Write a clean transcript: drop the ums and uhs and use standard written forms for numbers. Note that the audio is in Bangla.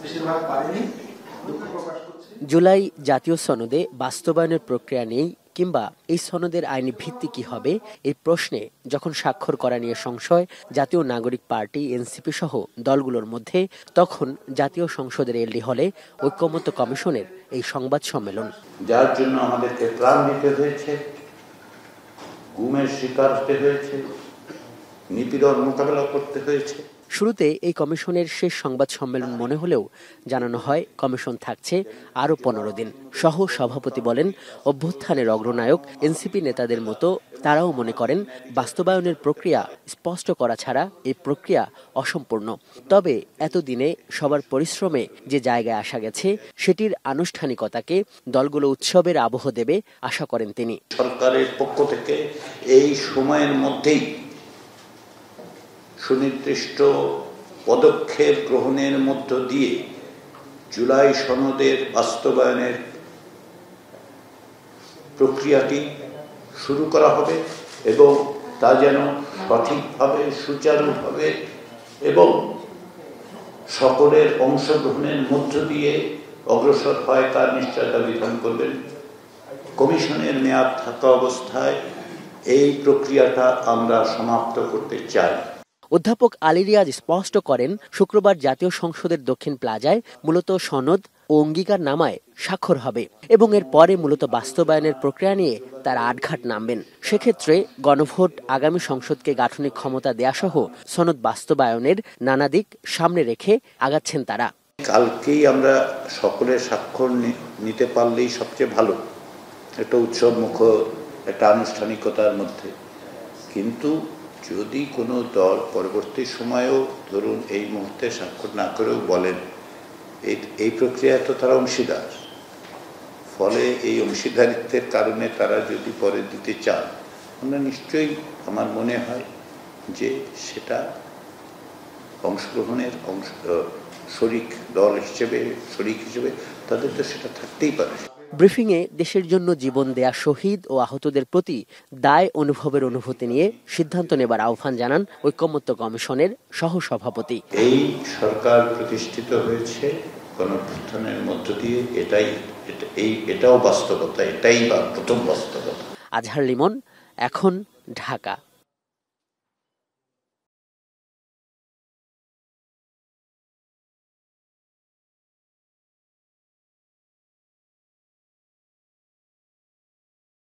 বেশিরভাগ পারেনি, দুঃখ প্রকাশ করছে। জুলাই জাতীয় সনদে বাস্তবায়নের প্রক্রিয়া নেই কিংবা এই সনদের আইনি ভিত্তি কি হবে এই প্রশ্নে যখন স্বাক্ষর করা নিয়ে সংশয় জাতীয় নাগরিক পার্টি এনসিপি সহ দলগুলোর মধ্যে, তখন জাতীয় সংসদের এলডি হলে ঐকমত্য কমিশনের এই সংবাদ সম্মেলন। যার জন্য আমাদেরকে প্রাণ দিতে হয়েছে, গুমের শিকার হতে হয়েছে, নিপীড়ন মোকাবেলা করতে হয়েছে। শুরুতে এই কমিশনের শেষ সংবাদ সম্মেলন মনে হলেও জানানো হয় কমিশন থাকছে আরও 15 দিন। সহ সভাপতি বলেন, অভ্যুত্থানের অগ্রনায়ক এনসিপি নেতাদের মতো তারাও মনে করেন বাস্তবায়নের প্রক্রিয়া স্পষ্ট করা ছাড়া এই প্রক্রিয়া অসম্পূর্ণ। তবে এতদিনে সবার পরিশ্রমে যে জায়গায় আসা গেছে সেটির আনুষ্ঠানিকতাকে দলগুলো উৎসবের আবহ দেবে আশা করেন তিনি। সরকারের পক্ষ থেকে এই সময়ের মধ্যেই সুনির্দিষ্ট পদক্ষেপ গ্রহণের মধ্য দিয়ে জুলাই সনদের বাস্তবায়নের প্রক্রিয়াটি শুরু করা হবে এবং তা যেন সঠিকভাবে, সুচারুভাবে এবং সকলের অংশগ্রহণের মধ্য দিয়ে অগ্রসর হয় তার নিশ্চয়তা বিধান করবেন। কমিশনের মেয়াদ থাকা অবস্থায় এই প্রক্রিয়াটা আমরা সমাপ্ত করতে চাই। অধ্যাপক আলী রিয়াজ স্পষ্ট করেন, শুক্রবার জাতীয় সংসদের দক্ষিণ প্লাজায় মূলত সনদ ও অঙ্গীকার নামায় স্বাক্ষর হবে এবং এর পরে মূলত বাস্তবায়নের প্রক্রিয়া নিয়ে তারা আটঘাট নামবেন। সেক্ষেত্রে গণভোট, আগামী সংসদকে গাঠনিক ক্ষমতা দেয়া সহ সনদ বাস্তবায়নের নানা দিক সামনে রেখে আগাচ্ছেন তারা। কালকেই আমরা সকলের স্বাক্ষর নিতে পারলেই সবচেয়ে ভালো, একটা উৎসব মুখর একটা আনুষ্ঠানিকতার মধ্যে। কিন্তু যদি কোনো দল পরবর্তী সময়েও ধরুন এই মুহূর্তে স্বাক্ষর না করেও বলেন এই প্রক্রিয়ায় তো তারা অংশীদার, ফলে এই অংশীদারিত্বের কারণে তারা যদি পরে দিতে চান, আমরা নিশ্চয়ই আমার মনে হয় যে সেটা অংশগ্রহণের শরিক দল হিসেবে, শরিক হিসেবে তাদের তো সেটা থাকতেই পারে। ব্রিফিংয়ে দেশের জন্য জীবন দেয়া শহীদ ও আহতদের প্রতি দায় অনুভবের অনুভূতি নিয়ে সিদ্ধান্ত নেবার আহ্বান জানান ঐকমত্য কমিশনের সহসভাপতি। এই সরকার প্রতিষ্ঠিত হয়েছে গণঅভ্যুত্থানের মধ্য দিয়ে, এটাও বাস্তবতা, এটাই প্রথম বাস্তবতা। আজহার লিমন, এখন, ঢাকা।